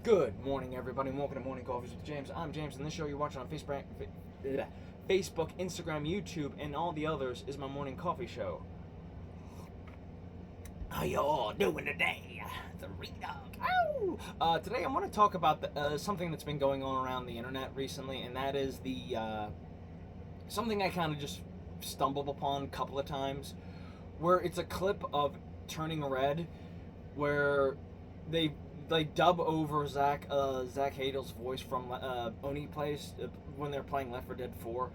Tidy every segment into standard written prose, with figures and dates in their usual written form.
Good morning, everybody, and welcome to Morning Coffees with James. I'm James, and this show you're watching on Facebook, Instagram, YouTube, and all the others is my morning coffee show. How y'all doing today? The Redog. Ow! Today I want to talk about something that's been going on around the internet recently, and that is something I kind of just stumbled upon a couple of times, where it's a clip of Turning Red, where they dub over Zach Hadel's voice from Oni plays when they're playing Left 4 Dead 4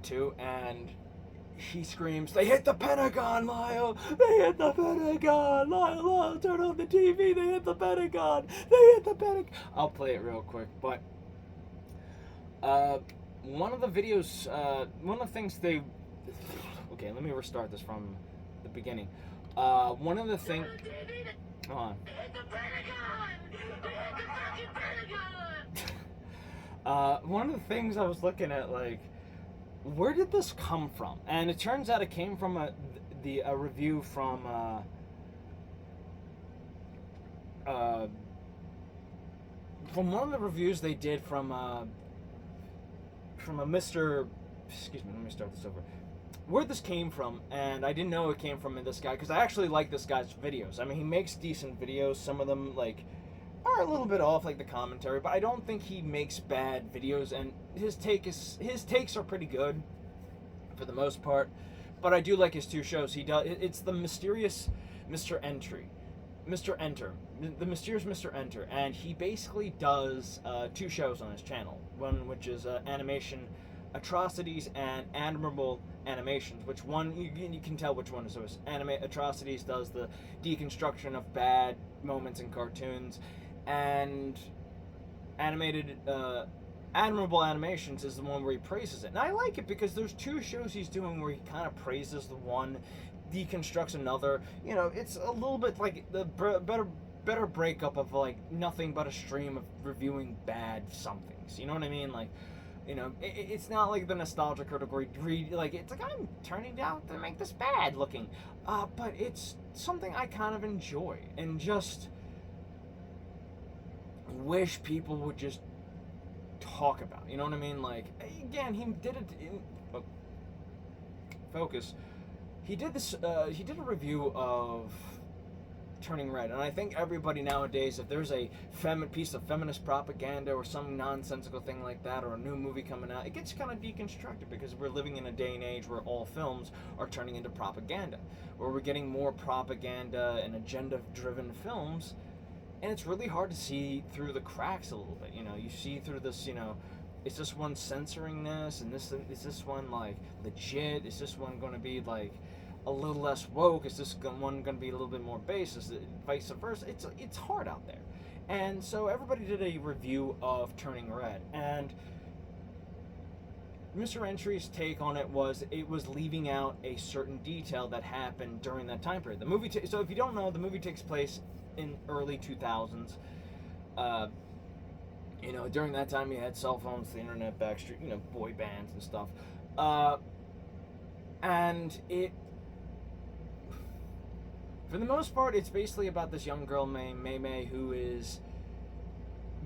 2, and he screams, "They hit the Pentagon, Lyle! They hit the Pentagon! Lyle, turn on the TV! They hit the Pentagon! They hit the Pentagon!" I'll play it real quick, but one of the videos, one of the things they... Okay, let me restart this from the beginning. One of the things... Hold on. One of the things I was looking at, like, where did this come from? And it turns out it came from a review from one of the reviews they did from a Mr. Excuse me, let me start this over. Where this came from, and I didn't know it came from this guy, because I actually like this guy's videos. I mean, he makes decent videos. Some of them, like, are a little bit off, like the commentary, but I don't think he makes bad videos, and his takes are pretty good for the most part. But I do like his two shows. It's the mysterious Mr. Enter, the mysterious Mr. Enter, and he basically does two shows on his channel. One which is animation atrocities and admirable animations, which one you can tell which one is. So atrocities does the deconstruction of bad moments in cartoons, and admirable animations is the one where he praises it. And I like it because there's two shows he's doing where he kind of praises the one, deconstructs another. You know, it's a little bit like the better breakup of, like, nothing but a stream of reviewing bad somethings. You know what I mean? Like, you know, it's not like the nostalgia critical read, like, it's like, I'm turning down to make this bad looking. But it's something I kind of enjoy, and just wish people would just talk about. You know what I mean? Like, again, he did it in... focus. He did this, he did a review of Turning Red, and I think everybody nowadays, if there's a piece of feminist propaganda or some nonsensical thing like that, or a new movie coming out, it gets kind of deconstructed, because we're living in a day and age where all films are turning into propaganda, where we're getting more propaganda and agenda-driven films, and it's really hard to see through the cracks a little bit. You know, you see through this, you know, is this one censoring this, and is this one, like, legit? Is this one going to be, like, a little less woke? Is this one going to be a little bit more base? Is it vice versa? It's hard out there. And so everybody did a review of Turning Red, and Mr. Entry's take on it was leaving out a certain detail that happened during that time period. The movie, so if you don't know, the movie takes place in early 2000s. You know, during that time you had cell phones, the internet, backstreet, you know, boy bands and stuff. And it, for the most part, it's basically about this young girl named May who is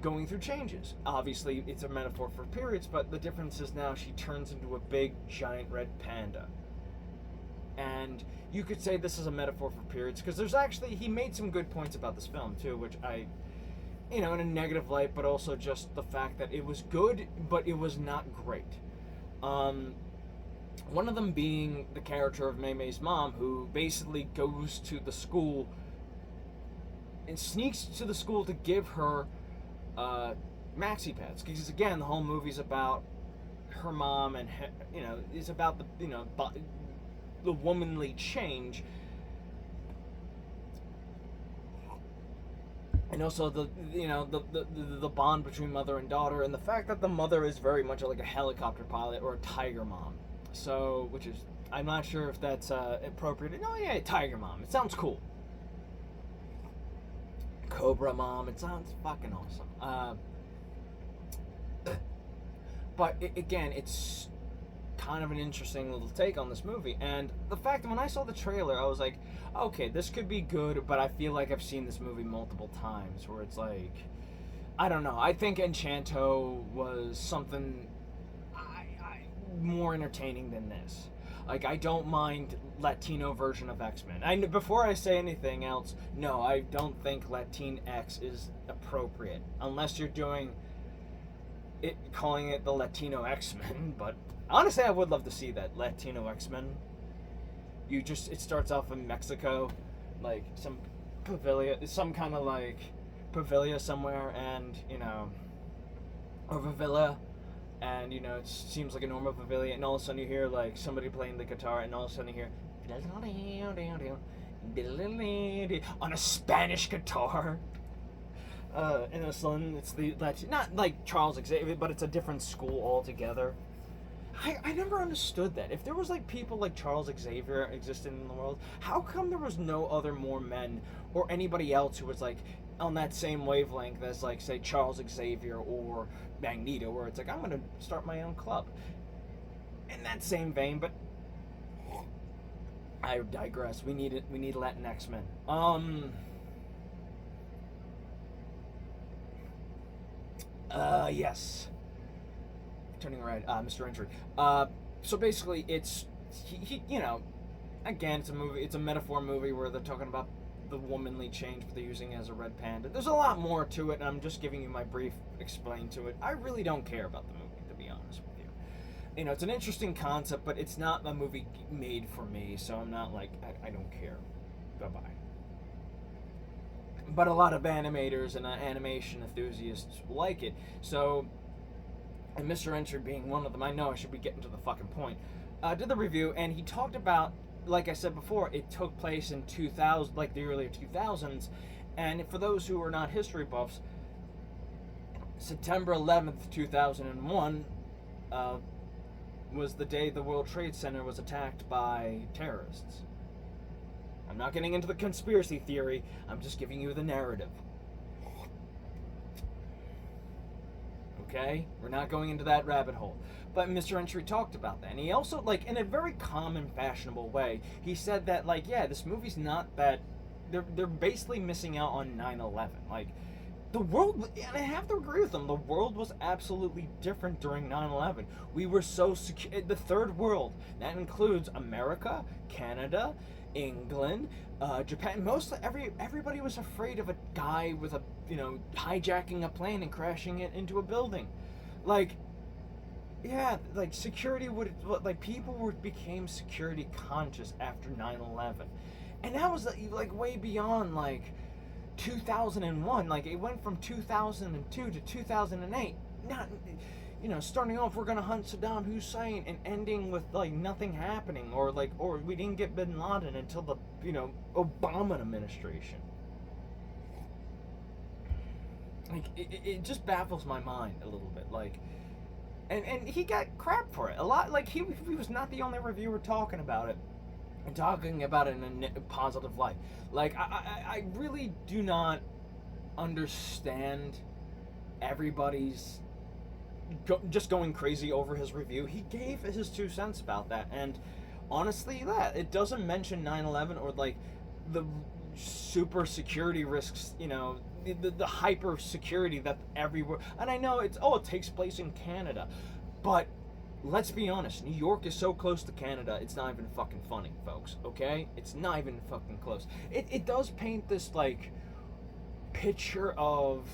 going through changes. Obviously, it's a metaphor for periods, but the difference is now she turns into a big, giant red panda. And you could say this is a metaphor for periods, because there's actually, he made some good points about this film, too, which I, you know, in a negative light, but also just the fact that it was good, but it was not great. One of them being the character of May's mom, who basically goes to the school and sneaks to the school to give her maxi pads, because again, the whole movie's about her mom, and you know, it's about the, you know, the womanly change, and also the, you know, the bond between mother and daughter, and the fact that the mother is very much like a helicopter pilot or a tiger mom. So, which is, I'm not sure if that's appropriate. No, yeah, tiger mom. It sounds cool. Cobra mom. It sounds fucking awesome. But again, it's kind of an interesting little take on this movie. And the fact that when I saw the trailer, I was like, okay, this could be good, but I feel like I've seen this movie multiple times, where it's like, I don't know. I think Enchanto was something more entertaining than this. Like, I don't mind Latino version of X-Men. Before I say anything else, no, I don't think Latinx is appropriate. Unless you're doing it, calling it the Latino X-Men. But honestly, I would love to see that, Latino X-Men. It starts off in Mexico, like some pavilion, some kind of like pavilion somewhere, and, or Villa. And, it seems like a normal pavilion, and all of a sudden you hear, like, somebody playing the guitar, and all of a sudden you hear on a Spanish guitar. And it's the not like Charles Xavier, but it's a different school altogether. I never understood that. If there was, like, people like Charles Xavier existing in the world, how come there was no other more men or anybody else who was, like, on that same wavelength as, like, say, Charles Xavier or Magneto, where it's like, I'm going to start my own club. In that same vein, but I digress. We need Latin X-Men. Yes. Turning right, Mr. Enter. So basically, it's he again, it's a movie. It's a metaphor movie where they're talking about the womanly change, but they're using it as a red panda. There's a lot more to it, and I'm just giving you my brief explain to it. I really don't care about the movie, to be honest with you. It's an interesting concept, but it's not a movie made for me, so I'm not like, I don't care. Bye-bye. But a lot of animators and animation enthusiasts like it, so, and Mr. Enter being one of them, I know I should be getting to the fucking point, did the review, and he talked about, like I said before, it took place in 2000, like the earlier 2000s, and for those who are not history buffs, September 11th, 2001, was the day the World Trade Center was attacked by terrorists. I'm not getting into the conspiracy theory, I'm just giving you the narrative. Okay? We're not going into that rabbit hole. But Mr. Entry talked about that. And he also, like, in a very calm and fashionable way, he said that, like, yeah, this movie's not that... They're basically missing out on 9/11. Like, the world... And I have to agree with them. The world was absolutely different during 9/11. We were so secure... The third world. That includes America, Canada, England, Japan. Everybody was afraid of a guy with a, hijacking a plane and crashing it into a building. Like... Yeah, like security people became security conscious after 9/11, and that was like way beyond like 2001. Like it went from 2002 to 2008. Not, starting off we're gonna hunt Saddam Hussein and ending with like nothing happening, or we didn't get Bin Laden until the Obama administration. Like it just baffles my mind a little bit, like. And he got crap for it a lot. Like he was not the only reviewer talking about it, and talking about it in a positive light. Like I really do not understand everybody's just going crazy over his review. He gave his 2 cents about that, and honestly, it doesn't mention 9/11 or like the super security risks, the hyper security that everywhere. And I know it takes place in Canada, but let's be honest, New York is so close to Canada, it's not even fucking funny, folks. Okay, it's not even fucking close. It does paint this like picture of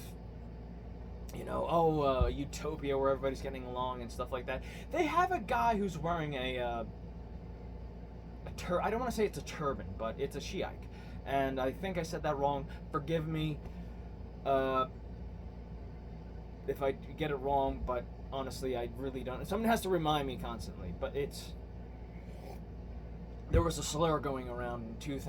utopia where everybody's getting along and stuff like that. They have a guy who's wearing I don't want to say it's a turban, but it's a Shiite. And I think I said that wrong. Forgive me if I get it wrong, but honestly, I really don't. Someone has to remind me constantly, but there was a slur going around in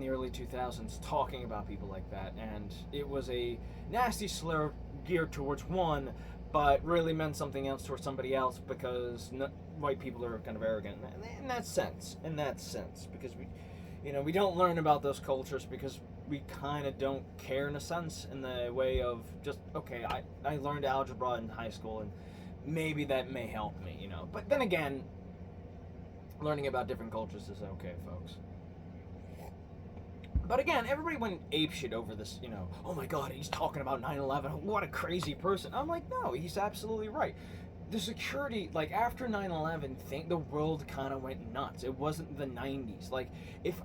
the early 2000s, talking about people like that, and it was a nasty slur geared towards one, but really meant something else towards somebody else, because white people are kind of arrogant in that sense, because we don't learn about those cultures because we kind of don't care in a sense, in the way of just, okay, I learned algebra in high school and maybe that may help me, But then again, learning about different cultures is okay, folks. But again, everybody went apeshit over this, oh my god, he's talking about 9/11, what a crazy person. I'm like, no, he's absolutely right. The security, like, after 9/11, the world kind of went nuts. It wasn't the 90s. Like, if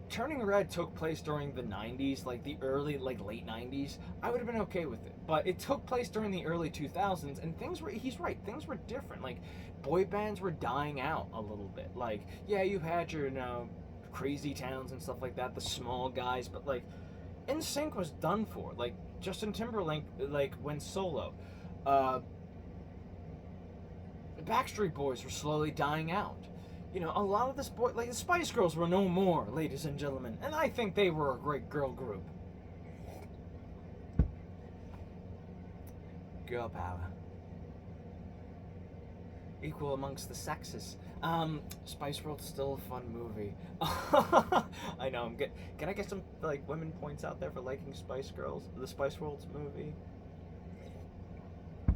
Turning Red took place during the 90s, like the early, like late 90s, I would have been okay with it. But it took place during the early 2000s, and he's right, things were different. Like, boy bands were dying out a little bit. Like, yeah, you had your, crazy towns and stuff like that, the small guys, but like, NSYNC was done for. Like, Justin Timberlake, like, went solo. The Backstreet Boys were slowly dying out. A lot of like the Spice Girls were no more, ladies and gentlemen, and I think they were a great girl group. Girl power. Equal amongst the sexes. Spice World's still a fun movie. I know. Can I get some like women points out there for liking Spice Girls, the Spice World's movie?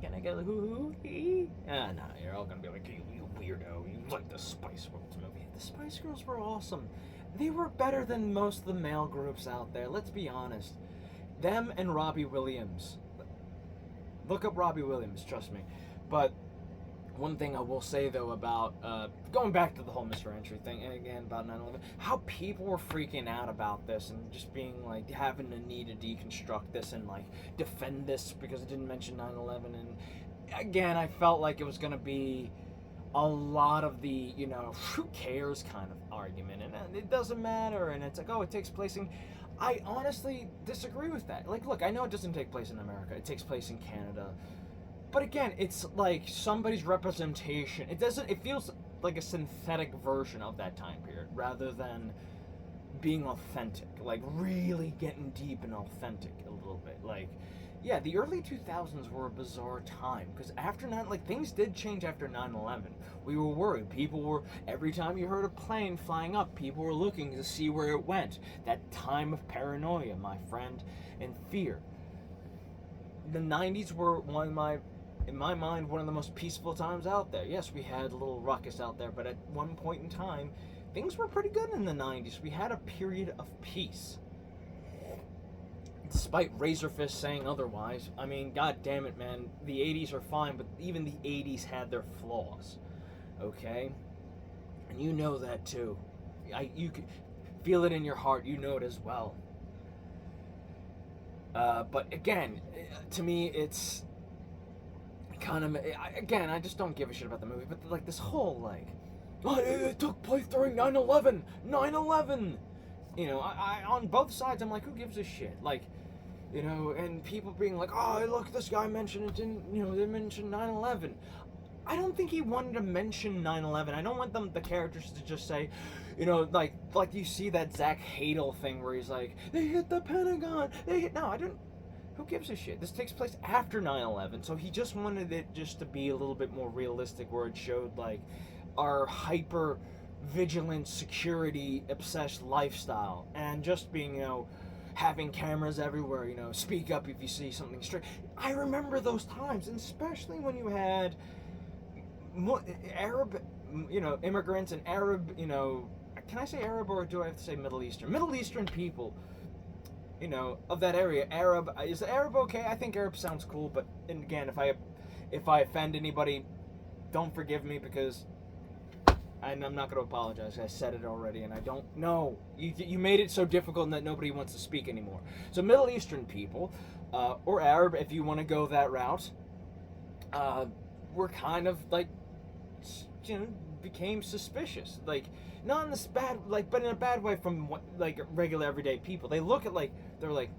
Can I get a hoo-hoo? No, you're all gonna be like, you weirdo, you like the Spice World's movie. The Spice Girls were awesome. They were better than most of the male groups out there, let's be honest. Them and Robbie Williams. Look up Robbie Williams, trust me. But one thing I will say, though, about going back to the whole Mr. Entry thing, and again about 9/11, how people were freaking out about this and just being like having the need to deconstruct this and like defend this because it didn't mention 9/11. And again, I felt like it was going to be a lot of the, who cares kind of argument, and it doesn't matter, and it's like, oh, it takes place in. I honestly disagree with that. Like, look, I know it doesn't take place in America, it takes place in Canada. But again, it's like somebody's representation. It feels like a synthetic version of that time period rather than being authentic, like really getting deep and authentic a little bit. Like, yeah, the early 2000s were a bizarre time because after things did change after 9/11. We were worried. Every time you heard a plane flying up, people were looking to see where it went. That time of paranoia, my friend, and fear. The 90s were in my mind, one of the most peaceful times out there. Yes, we had a little ruckus out there, but at one point in time, things were pretty good in the 90s. We had a period of peace. Despite Razorfist saying otherwise, I mean, god damn it, man, the 80s are fine, but even the 80s had their flaws, okay? And you know that too. You can feel it in your heart, you know it as well. But again, to me, it's kind of, again, I just don't give a shit about the movie, but like this whole like, oh, it took place during 9/11, 9/11. I on both sides, I'm like, who gives a shit? Like, and people being like, oh, look, this guy mentioned it didn't, they mentioned 9/11. I don't think he wanted to mention 9/11. I don't want the characters to just say, like you see that Zach Hadel thing where he's like, they hit the Pentagon. No, I didn't. Who gives a shit? This takes place after 9/11, so he just wanted it just to be a little bit more realistic, where it showed like our hyper vigilant, security obsessed lifestyle, and just being, having cameras everywhere, speak up if you see something strange. I remember those times, and especially when you had Arab, immigrants and Arab, can I say Arab or do I have to say Middle Eastern? Middle Eastern people, of that area. Arab, is Arab okay? I think Arab sounds cool, but and again, if I offend anybody, don't forgive me because I'm not going to apologize. I said it already, and I don't know. You made it so difficult that nobody wants to speak anymore. So Middle Eastern people, or Arab, if you want to go that route, were kind of like, became suspicious. Like, not in this bad, like, but in a bad way from like regular everyday people. They look at they're like,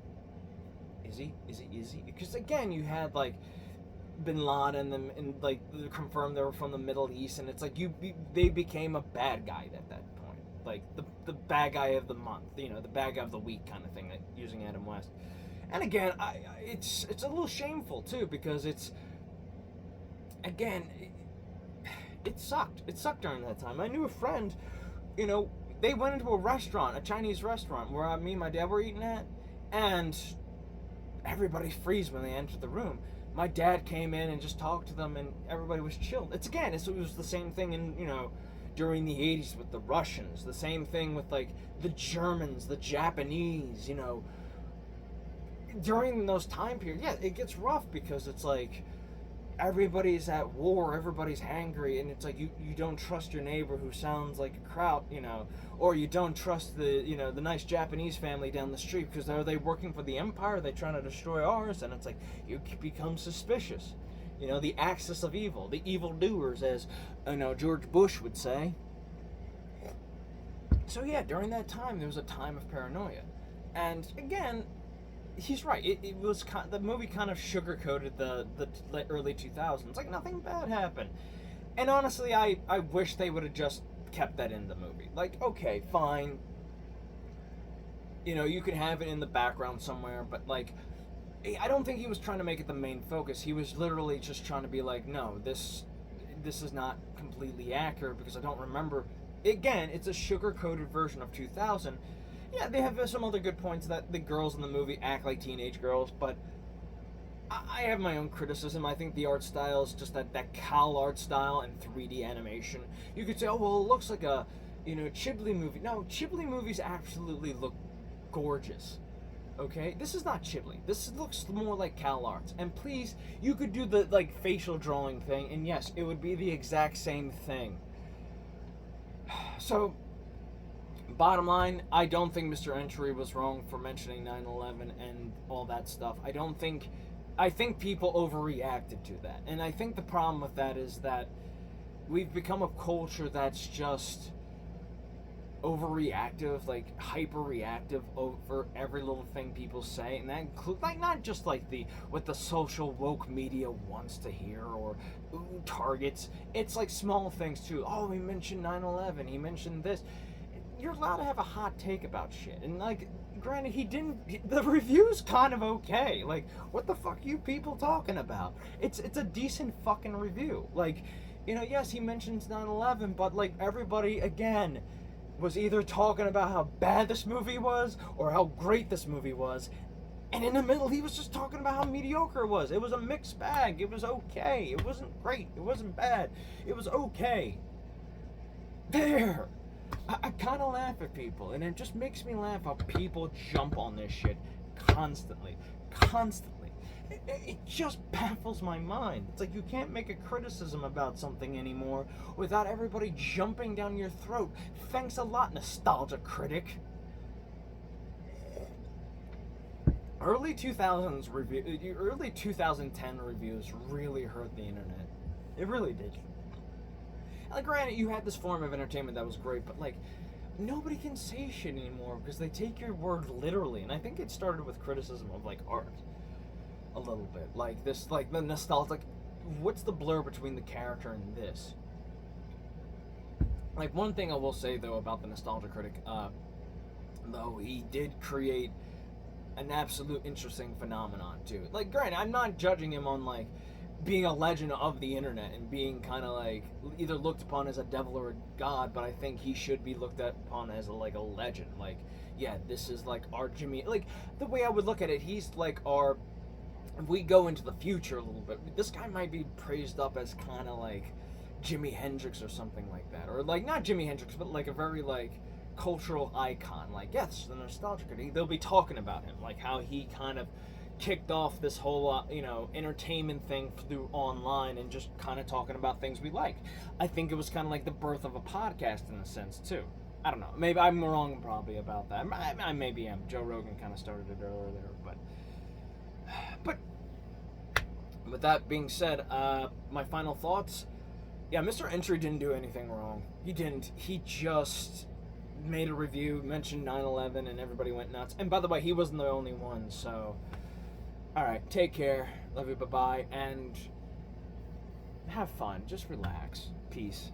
is he? Because again, you had like Bin Laden and like confirmed they were from the Middle East, and it's like they became a bad guy at that point, like the bad guy of the month, the bad guy of the week kind of thing, using Adam West. And again, it's a little shameful too, because it's, again, it sucked. It sucked during that time. I knew a friend, they went into a Chinese restaurant where me and my dad were eating at, and everybody freeze when they entered the room. My dad came in and just talked to them, and everybody was chilled. It was the same thing in, during the 80s with the Russians, the same thing with like the Germans, the Japanese, you know, during those time periods. Yeah, it gets rough because it's like everybody's at war, everybody's hangry, and it's like you don't trust your neighbor who sounds like a kraut, you know, or you don't trust the, you know, the nice Japanese family down the street because are they working for the empire? Are they trying to destroy ours? And it's like you become suspicious. You know, the axis of evil, the evildoers, as you know George Bush would say. So yeah, during that time there was a time of paranoia, and again, he's right. It was the movie kind of sugarcoated the early 2000s, like nothing bad happened. And honestly, I wish they would have just kept that in the movie. Like, okay, fine. You know, you could have it in the background somewhere, but like, I don't think he was trying to make it the main focus. He was literally just trying to be like, no, this is not completely accurate because I don't remember. Again, it's a sugar-coated version of 2000. Yeah, they have some other good points that the girls in the movie act like teenage girls, but I have my own criticism. I think the art style is just that Cal art style and 3D animation. You could say, oh, well, it looks like a, you know, Ghibli movie. No, Ghibli movies absolutely look gorgeous. Okay, this is not Ghibli. This looks more like Cal Arts. And please, you could do the like facial drawing thing, and yes, it would be the exact same thing. So, bottom line, I don't think Mr. Entry was wrong for mentioning 9/11 and all that stuff. I think people overreacted to that, and I think the problem with that is that we've become a culture that's just overreactive, like hyper reactive over every little thing people say, and that includes like not just like what the social woke media wants to hear or targets. It's like small things too. Oh, he mentioned 9/11. He mentioned this. You're allowed to have a hot take about shit, and like, granted, the review's kind of okay. Like, what the fuck are you people talking about? It's a decent fucking review. Like, you know, yes, he mentions 9/11, but like everybody again was either talking about how bad this movie was or how great this movie was, and in the middle he was just talking about how mediocre it was. It was a mixed bag. It was okay. It wasn't great. It wasn't bad. It was okay. There. I kind of laugh at people, and it just makes me laugh how people jump on this shit constantly. It just baffles my mind. It's like you can't make a criticism about something anymore without everybody jumping down your throat. Thanks a lot, nostalgia critic. Early 2010 reviews really hurt the internet. It really did. Like, granted, you had this form of entertainment that was great, but like, nobody can say shit anymore because they take your word literally. And I think it started with criticism of like art. A little bit like this, like the nostalgia. Like, what's the blur between the character and this? Like, one thing I will say though about the nostalgia critic, though he did create an absolute interesting phenomenon too. Like, granted, I'm not judging him on like being a legend of the internet and being kind of like either looked upon as a devil or a god, but I think he should be looked upon as a legend. Like, yeah, this is like our Jimmy. Like, the way I would look at it, he's like our. If we go into the future a little bit, this guy might be praised up as kind of like Jimi Hendrix or something like that. Or like, not Jimi Hendrix, but like a very like cultural icon. Like, yes, the nostalgia critic, they'll be talking about him. Like how he kind of kicked off this whole, entertainment thing through online and just kind of talking about things we like. I think it was kind of like the birth of a podcast in a sense too. I don't know. Maybe I'm wrong probably about that. I maybe am. Joe Rogan kind of started it earlier, but with that being said, my final thoughts. Yeah, Mr. Entry didn't do anything wrong. He didn't. He just made a review, mentioned 9/11, and everybody went nuts. And by the way, he wasn't the only one, so... Alright, take care. Love you, bye-bye, and have fun. Just relax. Peace.